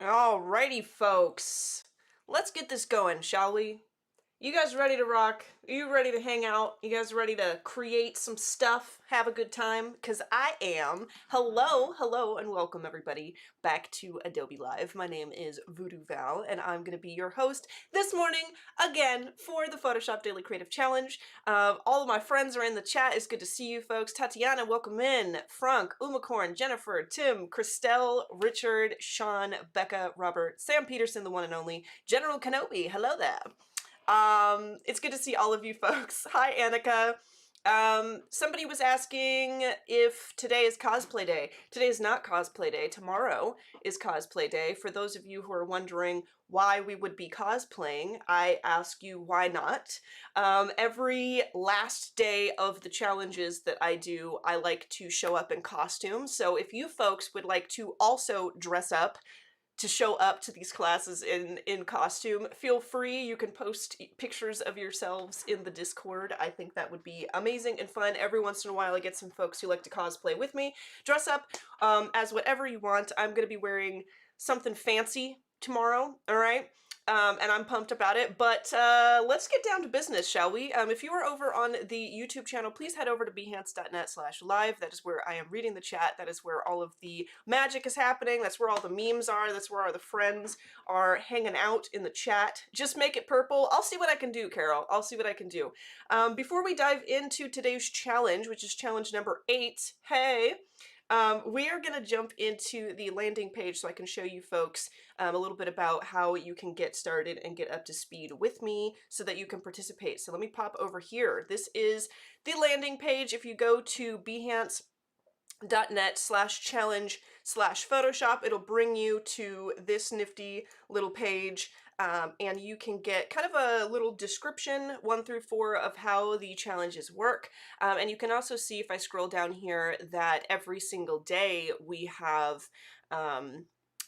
Alrighty, folks. Let's get this going, shall we? You guys ready to rock? Are you ready to hang out? You guys ready to create some stuff? Have a good time? Because I am. Hello, and welcome everybody back to Adobe Live. My name is VooDoo Val, and I'm going to be your host this morning again for the Photoshop Daily Creative Challenge. All of my friends are in the chat. It's good to see you folks. Tatiana, welcome in. Frank, Umacorn, Jennifer, Tim, Christelle, Richard, Sean, Becca, Robert, Sam Peterson, the one and only, General Kenobi. Hello there. It's good to see all of you folks. Hi, Annika. Somebody was asking if today is cosplay day. Today is not cosplay day. Tomorrow is cosplay day. For those of you who are wondering why we would be cosplaying, I ask you why not. Every last day of the challenges that I do, I like to show up in costume. So if you folks would like to also dress up to show up to these classes in costume, feel free. You can post pictures of yourselves in the Discord. I think that would be amazing and fun. Every once in a while I get some folks who like to cosplay with me. Dress up as whatever you want. I'm going to be wearing something fancy tomorrow, all right? And I'm pumped about it, but let's get down to business, shall we? If you are over on the YouTube channel, please head over to behance.net/live. That is where I am reading the chat. That is where all of the magic is happening. That's where all the memes are. That's where all the friends are hanging out in the chat. Just make it purple. I'll see what I can do, Carol. I'll see what I can do. Before we dive into today's challenge, which is challenge number 8, hey, we are going to jump into the landing page so I can show you folks a little bit about how you can get started and get up to speed with me so that you can participate. So let me pop over here. This is the landing page. If you go to behance.net/challenge/Photoshop, it'll bring you to this nifty little page. And you can get kind of a little description, 1 through 4, of how the challenges work. And you can also see, if I scroll down here, that every single day we have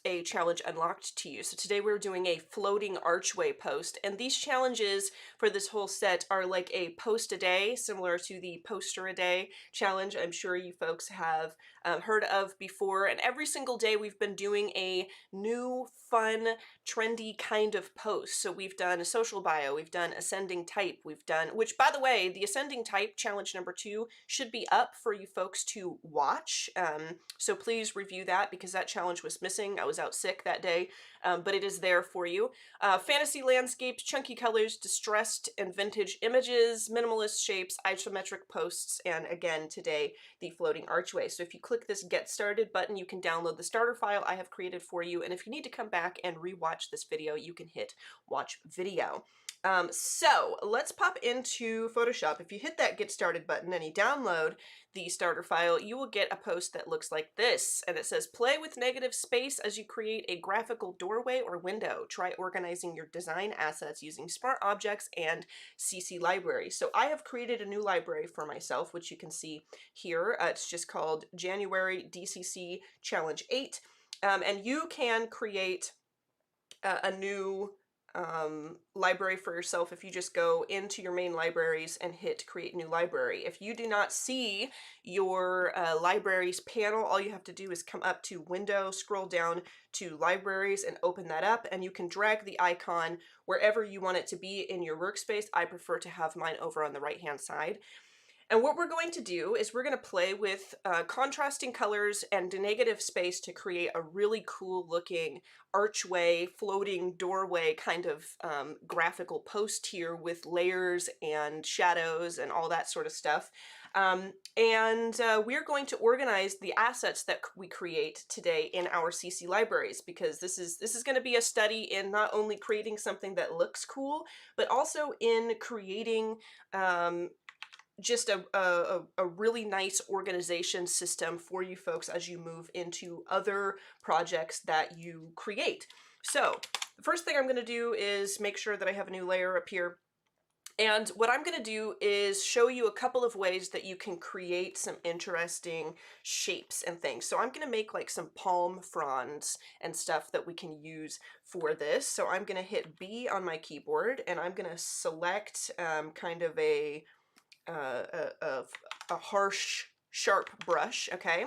a challenge unlocked to you. So today we're doing a floating archway post, and these challenges for this whole set are like a post a day, similar to the poster a day challenge I'm sure you folks have heard of before. And every single day we've been doing a new, fun, trendy kind of post. So we've done a social bio, we've done ascending type, we've done, which by the way, the ascending type challenge number 2 should be up for you folks to watch. So please review that because that challenge was missing. I was out sick that day, but it is there for you. Fantasy landscapes, chunky colors, distressed and vintage images, minimalist shapes, isometric posts, and again today, the floating archway. So if you click this Get Started button, you can download the starter file I have created for you, and if you need to come back and rewatch this video, you can hit Watch Video. So let's pop into Photoshop. If you hit that Get Started button and you download the starter file, you will get a post that looks like this, and it says, play with negative space as you create a graphical doorway or window. Try organizing your design assets using smart objects and CC library. So I have created a new library for myself, which you can see here. It's just called January DCC Challenge 8. And you can create a new library for yourself if you just go into your main libraries and hit create new library. If you do not see your libraries panel, all you have to do is come up to window, scroll down to libraries and open that up, and you can drag the icon wherever you want it to be in your workspace. I prefer to have mine over on the right hand side. And what we're going to do is we're going to play with contrasting colors and negative space to create a really cool looking archway, floating doorway kind of graphical post here with layers and shadows and all that sort of stuff. We're going to organize the assets that we create today in our CC libraries, because this is going to be a study in not only creating something that looks cool, but also in creating just a really nice organization system for you folks as you move into other projects that you create. So the first thing I'm going to do is make sure that I have a new layer up here. And what I'm going to do is show you a couple of ways that you can create some interesting shapes and things. So I'm going to make like some palm fronds and stuff that we can use for this. So I'm going to hit B on my keyboard, and I'm going to select kind of a harsh sharp brush, okay?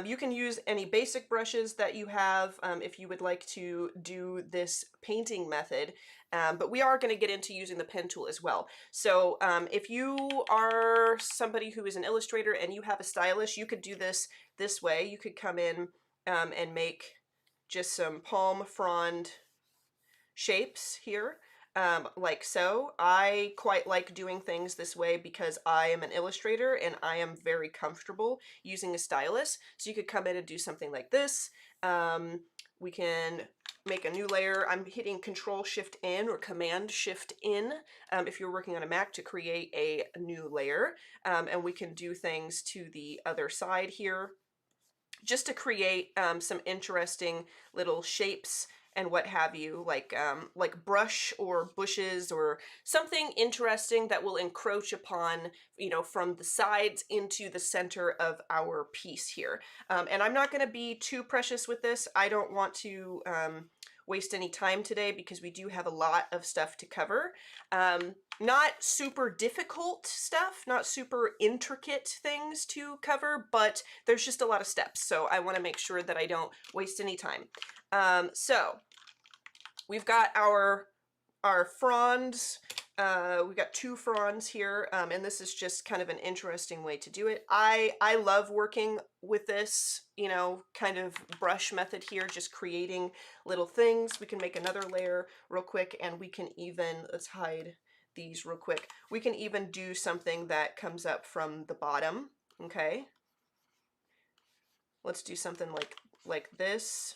You can use any basic brushes that you have if you would like to do this painting method, but we are going to get into using the pen tool as well. So if you are somebody who is an illustrator and you have a stylus, you could do this way. You could come in and make just some palm frond shapes here, like so. I quite like doing things this way because I am an illustrator and I am very comfortable using a stylus. So you could come in and do something like this. We can make a new layer. I'm hitting Control Shift in or Command Shift in if you're working on a Mac to create a new layer. And we can do things to the other side here just to create some interesting little shapes and what have you, like brush or bushes or something interesting that will encroach upon, you know, from the sides into the center of our piece here. And I'm not going to be too precious with this. I don't want to waste any time today because we do have a lot of stuff to cover. Not super difficult stuff, not super intricate things to cover, but there's just a lot of steps. So I want to make sure that I don't waste any time. So we've got our fronds. We've got 2 fronds here, and this is just kind of an interesting way to do it. I love working with this, you know, kind of brush method here, just creating little things. We can make another layer real quick, and we can even, let's hide these real quick. We can even do something that comes up from the bottom, okay? Let's do something like this.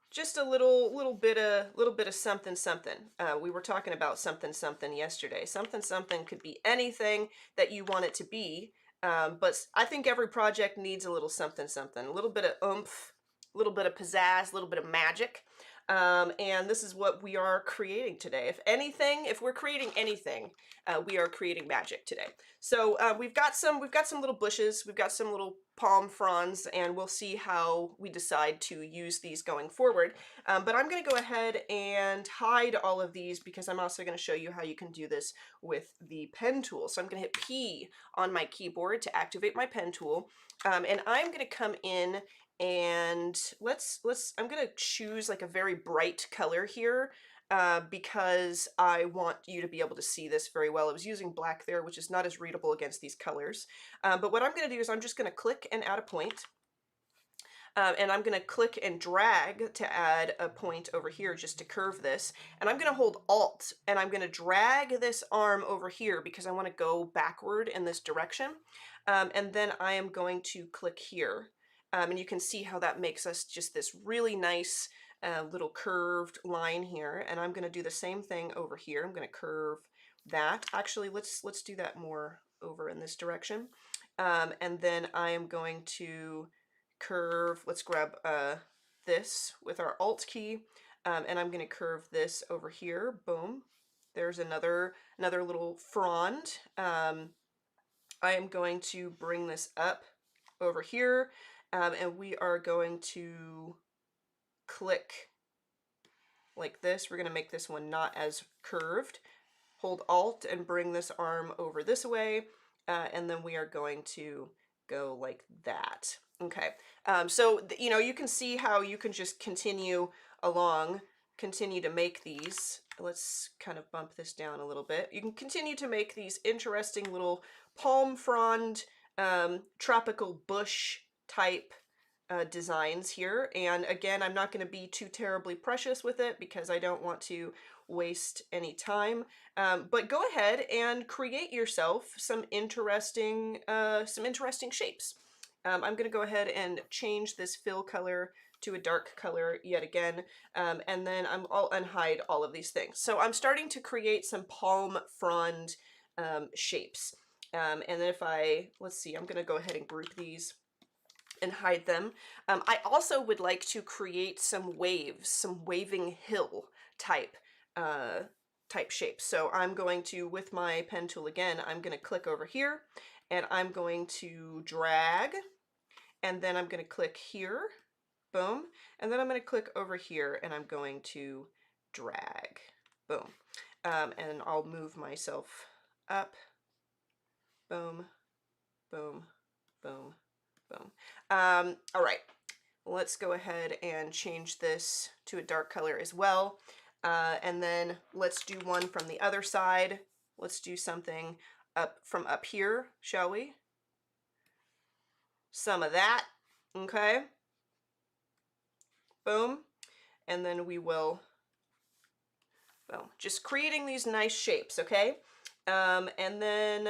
Just a little bit of something something. We were talking about something something yesterday. Something something could be anything that you want it to be, but I think every project needs a little something something, a little bit of oomph, a little bit of pizzazz, a little bit of magic. And this is what we are creating today. If anything, if we're creating anything, we are creating magic today. So we've got some little bushes, we've got some little palm fronds, and we'll see how we decide to use these going forward. But I'm going to go ahead and hide all of these because I'm also going to show you how you can do this with the pen tool. So I'm going to hit P on my keyboard to activate my pen tool, and I'm going to come in and I'm going to choose like a very bright color here. Because I want you to be able to see this very well. I was using black there, which is not as readable against these colors. But what I'm going to do is I'm just going to click and add a point. And I'm going to click and drag to add a point over here just to curve this. And I'm going to hold Alt and I'm going to drag this arm over here because I want to go backward in this direction. And then I am going to click here. And you can see how that makes us just this really nice little curved line here. And I'm going to do the same thing over here. I'm going to curve that. Actually, let's do that more over in this direction. And then I am going to curve, let's grab this with our Alt key, and I'm going to curve this over here. Boom. There's another little frond. I am going to bring this up over here, and we are going to click like this. We're going to make this one not as curved. Hold Alt and bring this arm over this way, and then we are going to go like that. Okay, so you know, you can see how you can just continue along, continue to make these. Let's kind of bump this down a little bit. You can continue to make these interesting little palm frond, tropical bush type designs here. And again, I'm not going to be too terribly precious with it because I don't want to waste any time. But go ahead and create yourself some interesting shapes. I'm going to go ahead and change this fill color to a dark color yet again, and then I'll unhide all of these things. So I'm starting to create some palm frond shapes. And then if let's see, I'm going to go ahead and group these and hide them. I also would like to create some waves, some waving hill type shapes. So I'm going to, with my pen tool again, I'm going to click over here and I'm going to drag, and then I'm going to click here, boom, and then I'm going to click over here and I'm going to drag, boom, and I'll move myself up, boom, boom, boom, boom. All right, let's go ahead and change this to a dark color as well. And then let's do one from the other side. Let's do something from up here, shall we? Some of that, okay? Boom. And then we will, well, just creating these nice shapes, okay? And then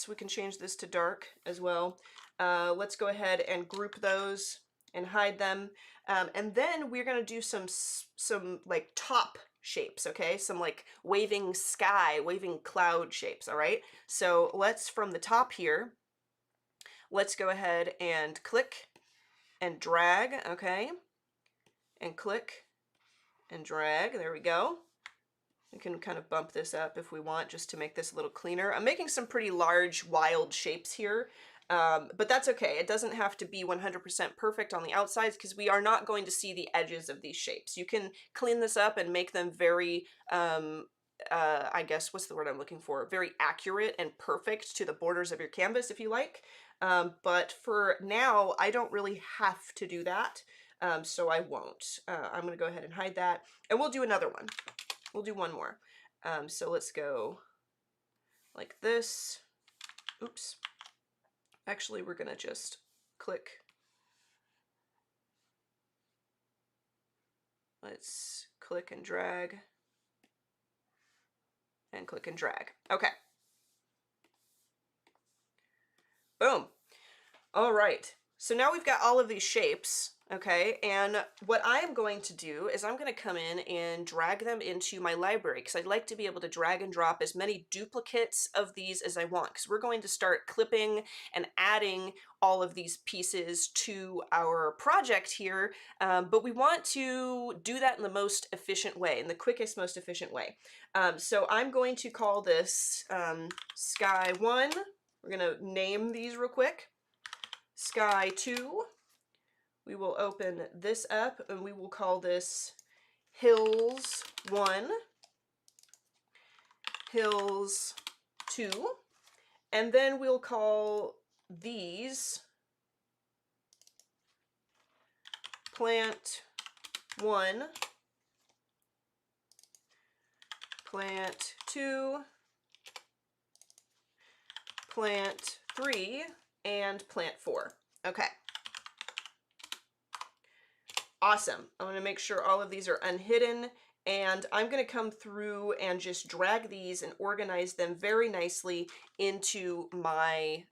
we can change this to dark as well. Let's go ahead and group those and hide them. And then we're gonna do some like top shapes, okay? Some like waving sky, waving cloud shapes, all right? So let's, from the top here, let's go ahead and click and drag, okay? And click and drag, there we go. We can kind of bump this up if we want, just to make this a little cleaner. I'm making some pretty large, wild shapes here, but that's okay. It doesn't have to be 100% perfect on the outsides because we are not going to see the edges of these shapes. You can clean this up and make them very, I guess, what's the word I'm looking for? Very accurate and perfect to the borders of your canvas if you like. But for now, I don't really have to do that, so I won't. I'm going to go ahead and hide that, and we'll do another one. We'll do one more. So let's go like this. Oops. Actually, we're gonna just click. Let's click and drag. And click and drag. Okay. Boom. All right. So now we've got all of these shapes. Okay, and what I'm going to do is I'm going to come in and drag them into my library because I'd like to be able to drag and drop as many duplicates of these as I want, because we're going to start clipping and adding all of these pieces to our project here, but we want to do that in the most efficient way, in the quickest, most efficient way. So I'm going to call this Sky 1. We're going to name these real quick. Sky 2. We will open this up and we will call this Hills 1, Hills 2, and then we'll call these Plant 1, Plant 2, Plant 3, and Plant 4. Okay. Awesome. I'm going to make sure all of these are unhidden, and I'm going to come through and just drag these and organize them very nicely into my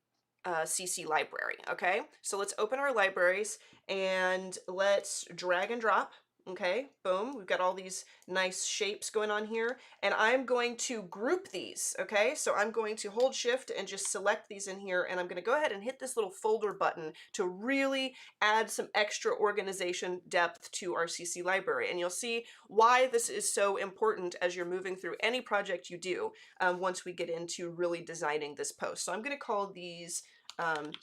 CC library. Okay, so let's open our libraries and let's drag and drop. Okay, boom, we've got all these nice shapes going on here, and I'm going to group these. Okay, so I'm going to hold shift and just select these in here, and I'm going to go ahead and hit this little folder button to really add some extra organization depth to our CC library. And you'll see why this is so important as you're moving through any project you do once we get into really designing this post. So I'm going to call these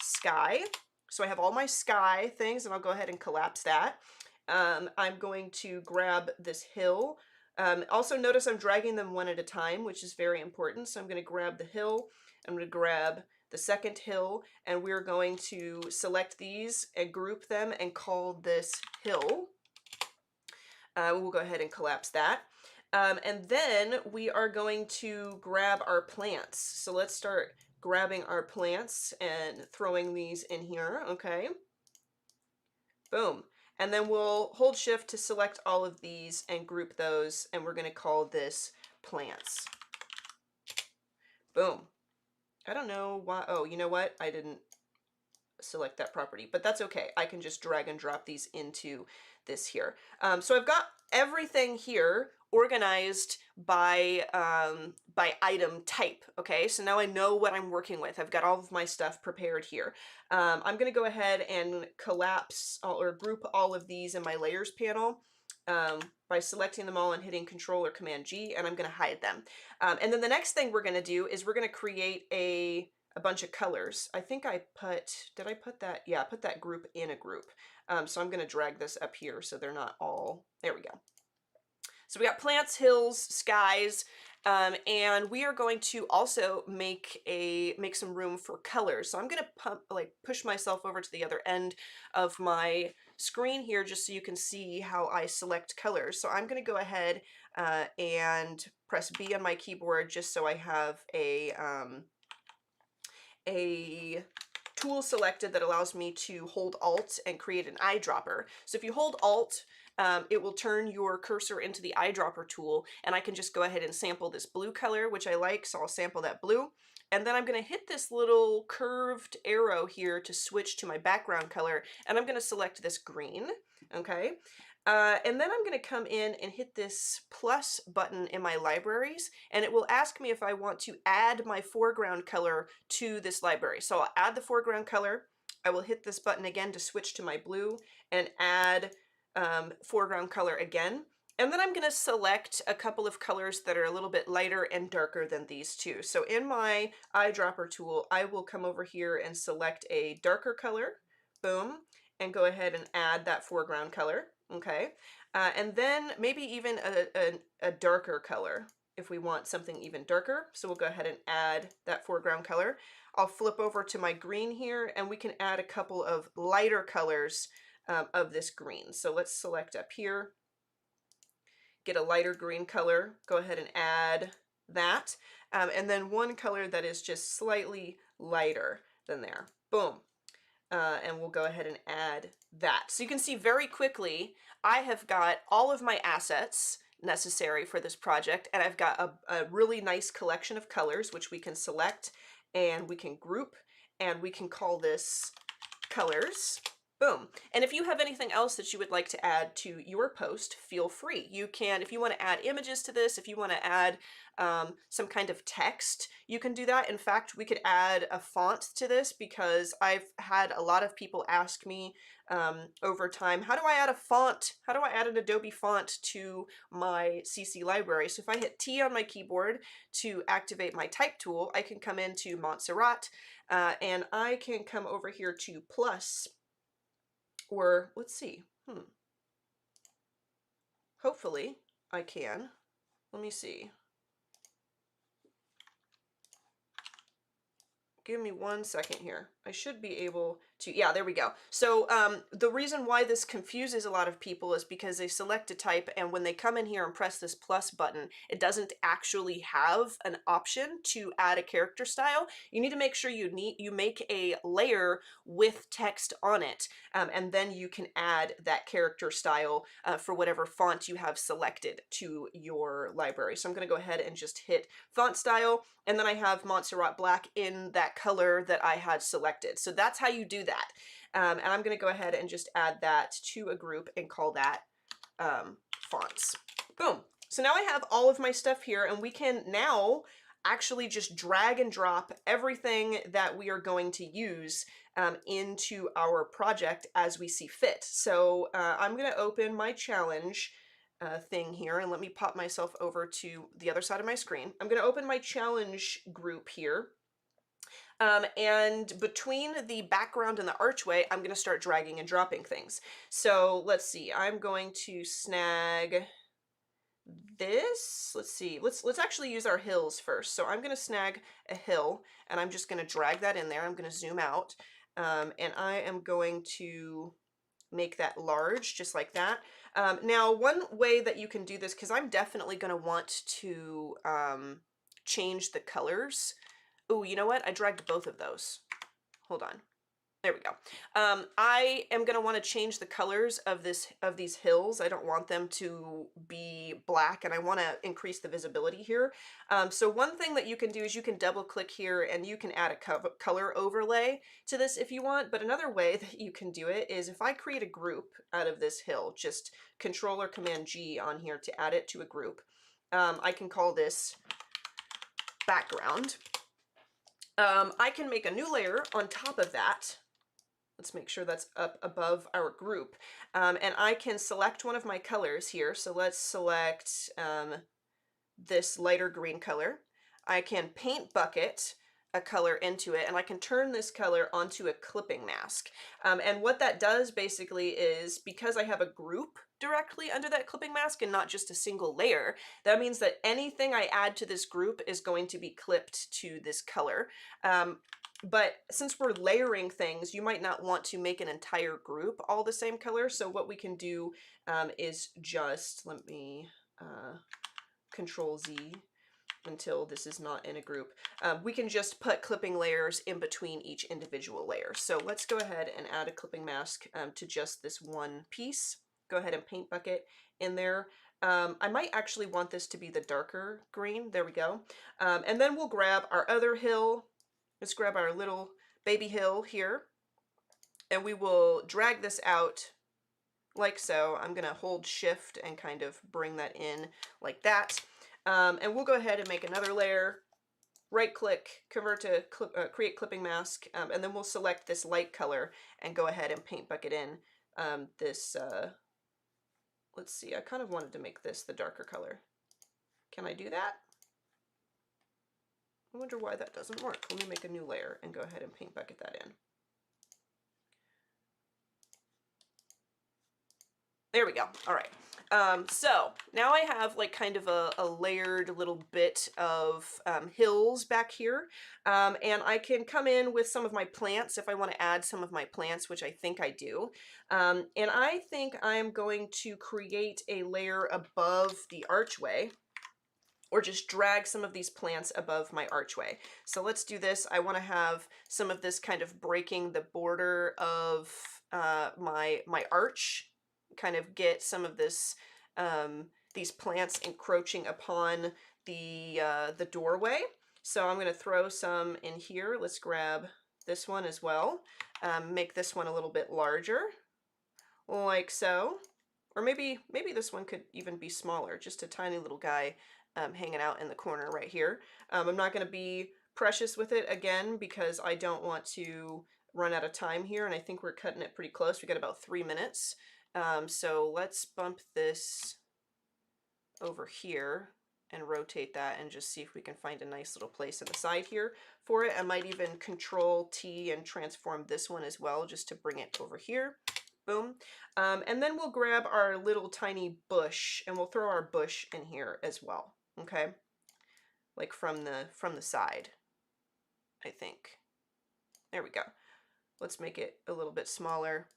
sky. So I have all my sky things, and I'll go ahead and collapse that. I'm going to grab this hill. Also notice I'm dragging them one at a time, which is very important. So I'm going to grab the hill, I'm going to grab the second hill, and we're going to select these and group them and call this hill. We'll go ahead and collapse that. And then we are going to grab our plants. So let's start grabbing our plants and throwing these in here, okay? Boom. And then we'll hold shift to select all of these and group those, and we're going to call this plants. Boom. I don't know why. Oh, you know what? I didn't select that property, but that's okay. I can just drag and drop these into this here. So I've got everything here organized by item type. Okay, so now I know what I'm working with. I've got all of my stuff prepared here. I'm going to go ahead and collapse or group all of these in my layers panel by selecting them all and hitting Control or Command G, and I'm going to hide them. And then the next thing we're going to do is we're going to create a bunch of colors. I think I put, did I put that? Yeah, I put that group in a group. So I'm going to drag this up here so they're not all, there we go. So we got plants, hills, skies, And we are going to also make some room for colors. So I'm going to push myself over to the other end of my screen here just so you can see how I select colors. So I'm going to go ahead and press B on my keyboard just so I have a tool selected that allows me to hold Alt and create an eyedropper. So if you hold Alt, it will turn your cursor into the eyedropper tool, and I can just go ahead and sample this blue color, which I like, so I'll sample that blue. And then I'm going to hit this little curved arrow here to switch to my background color, and I'm going to select this green, okay? And then I'm going to come in and hit this plus button in my libraries, and it will ask me if I want to add my foreground color to this library. So I'll add the foreground color. I will hit this button again to switch to my blue and add foreground color again. And then I'm going to select a couple of colors that are a little bit lighter and darker than these two. So in my eyedropper tool, I will come over here and select a darker color, boom, and go ahead and add that foreground color, okay? And then maybe even a darker color if we want something even darker. So we'll go ahead and add that foreground color. I'll flip over to my green here, and we can add a couple of lighter colors of this green. So let's select up here, get a lighter green color, go ahead and add that. And then one color that is just slightly lighter than there. Boom. And we'll go ahead and add that. So you can see very quickly, I have got all of my assets necessary for this project, and I've got a really nice collection of colors, which we can select and we can group, and we can call this colors. Boom. And if you have anything else that you would like to add to your post, feel free. You can, if you want to add images to this, if you want to add some kind of text, you can do that. In fact, we could add a font to this because I've had a lot of people ask me over time, how do I add a font? How do I add an Adobe font to my CC library? So if I hit T on my keyboard to activate my type tool, I can come into Montserrat and I can come over here to plus, or let's see, hopefully I can. Let me see. Give me 1 second here. I should be able to, yeah, there we go. So the reason why this confuses a lot of people is because they select a type, and when they come in here and press this plus button, it doesn't actually have an option to add a character style. You need to make sure you make a layer with text on it, and then you can add that character style for whatever font you have selected to your library. So I'm going to go ahead and just hit font style, and then I have Montserrat Black in that color that I had selected. So that's how you do that. And I'm going to go ahead and just add that to a group and call that fonts. Boom. So now I have all of my stuff here, and we can now actually just drag and drop everything that we are going to use into our project as we see fit. So I'm going to open my challenge thing here, and let me pop myself over to the other side of my screen. I'm going to open my challenge group here. And between the background and the archway, I'm going to start dragging and dropping things. So let's see, I'm going to snag this. Let's see, let's actually use our hills first. So I'm going to snag a hill, and I'm just going to drag that in there. I'm going to zoom out, and I am going to make that large, just like that. Now, one way that you can do this, because I'm definitely going to want to change the colors. Oh, you know what? I dragged both of those. Hold on. There we go. I am going to want to change the colors of these hills. I don't want them to be black, and I want to increase the visibility here. So one thing that you can do is you can double click here, and you can add a color overlay to this if you want. But another way that you can do it is if I create a group out of this hill, just Control or Command G on here to add it to a group. I can call this background. I can make a new layer on top of that. Let's make sure that's up above our group. And I can select one of my colors here. So let's select this lighter green color. I can paint bucket a color into it, and I can turn this color onto a clipping mask. And what that does basically is, because I have a group directly under that clipping mask and not just a single layer, that means that anything I add to this group is going to be clipped to this color. But since we're layering things, you might not want to make an entire group all the same color. So what we can do is just, let me Control Z until this is not in a group. We can just put clipping layers in between each individual layer. So let's go ahead and add a clipping mask to just this one piece. Go ahead and paint bucket in there. I might actually want this to be the darker green. There we go. And then we'll grab our other hill. Let's grab our little baby hill here, and we will drag this out like so. I'm gonna hold shift and kind of bring that in like that. And we'll go ahead and make another layer, right click, convert to create clipping mask, and then we'll select this light color and go ahead and paint bucket in this, let's see, I kind of wanted to make this the darker color. Can I do that? I wonder why that doesn't work. Let me make a new layer and go ahead and paint bucket that in. There we go. All right. So now I have like kind of a layered little bit of hills back here. And I can come in with some of my plants if I want to add some of my plants, which I think I do. And I think I'm going to create a layer above the archway, or just drag some of these plants above my archway. So let's do this. I want to have some of this kind of breaking the border of my arch, kind of get some of this, these plants encroaching upon the doorway. So I'm going to throw some in here. Let's grab this one as well. Make this one a little bit larger, like so. Or maybe this one could even be smaller, just a tiny little guy hanging out in the corner right here. I'm not going to be precious with it again because I don't want to run out of time here, and I think we're cutting it pretty close. We got about 3 minutes. So let's bump this over here and rotate that and just see if we can find a nice little place in the side here for it. I might even Control T and transform this one as well just to bring it over here. Boom. And then we'll grab our little tiny bush and we'll throw our bush in here as well. Okay, like from the side, I think. There we go. Let's make it a little bit smaller.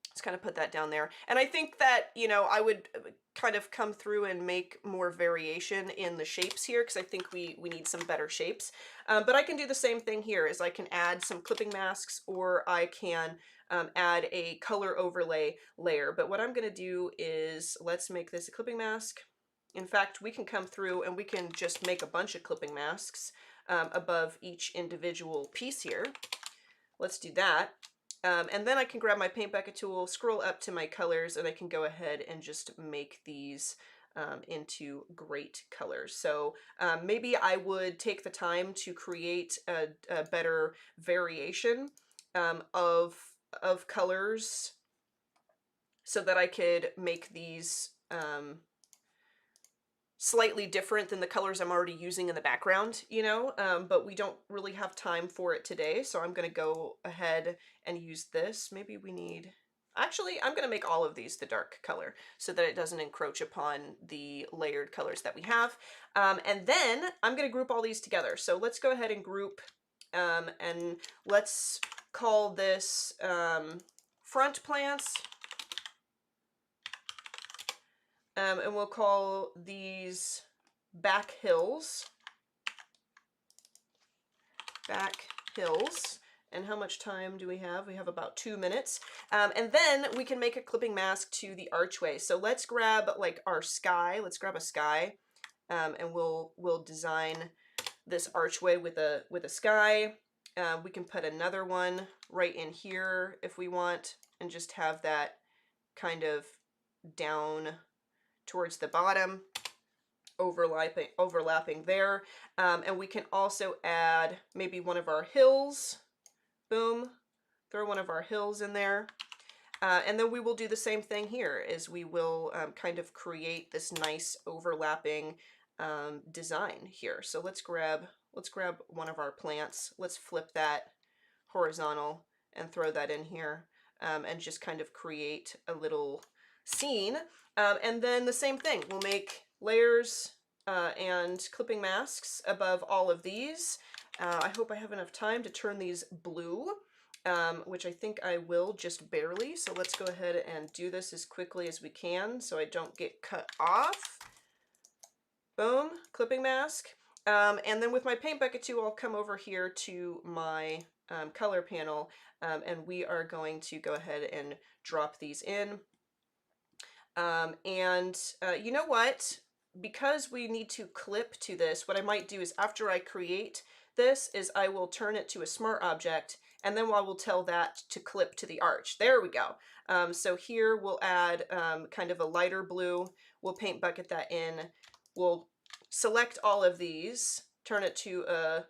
Let's kind of put that down there. And I think that, you know, I would kind of come through and make more variation in the shapes here because I think we need some better shapes. But I can do the same thing here, is I can add some clipping masks, or I can add a color overlay layer. But what I'm going to do is, let's make this a clipping mask. In fact, we can come through and we can just make a bunch of clipping masks above each individual piece here. Let's do that. And then I can grab my paint bucket tool, scroll up to my colors, and I can go ahead and just make these into great colors. So maybe I would take the time to create a better variation of colors so that I could make these slightly different than the colors I'm already using in the background, you know, but we don't really have time for it today. So I'm going to go ahead and use this. Maybe we need, actually, I'm going to make all of these the dark color so that it doesn't encroach upon the layered colors that we have. And then I'm going to group all these together. So let's go ahead and group, and let's call this front plants. And we'll call these back hills. Back hills. And how much time do we have? We have about 2 minutes. And then we can make a clipping mask to the archway. So let's grab like our sky. Let's grab a sky, and we'll design this archway with a sky. We can put another one right in here if we want, and just have that kind of down towards the bottom, overlapping there. And we can also add maybe one of our hills. Boom, throw one of our hills in there. And then we will do the same thing here, is we will kind of create this nice overlapping design here. So let's grab let's grab one of our plants. Let's flip that horizontal and throw that in here, and just kind of create a little scene. And then the same thing, we'll make layers and clipping masks above all of these. I hope I have enough time to turn these blue, which I think I will just barely. So let's go ahead and do this as quickly as we can so I don't get cut off. Boom, clipping mask. And then with my paint bucket too, I'll come over here to my color panel, and we are going to go ahead and drop these in. You know what? Because we need to clip to this, what I might do is after I create this is I will turn it to a smart object, and then I will tell that to clip to the arch. There we go. So here we'll add kind of a lighter blue. We'll paint bucket that in. We'll select all of these, turn it to a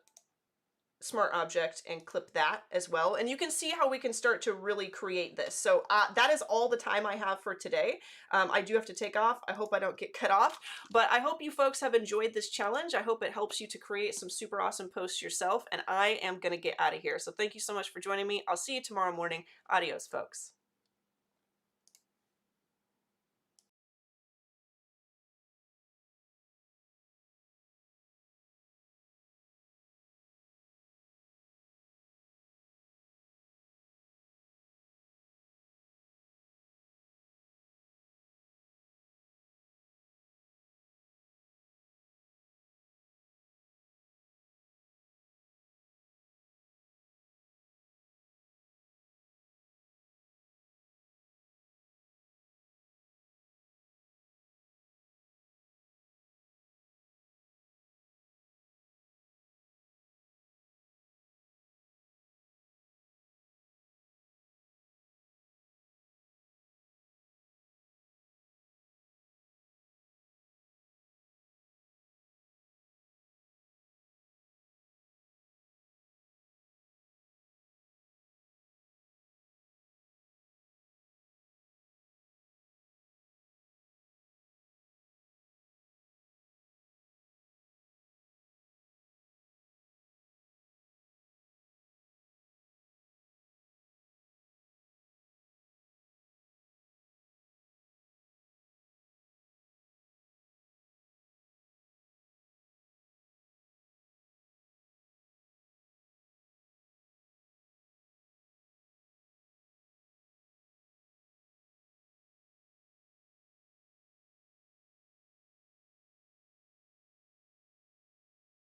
smart object and clip that as well. And you can see how we can start to really create this. So that is all the time I have for today. I do have to take off. I hope I don't get cut off, but I hope you folks have enjoyed this challenge. I hope it helps you to create some super awesome posts yourself, and I am going to get out of here. So thank you so much for joining me. I'll see you tomorrow morning. Adios, folks.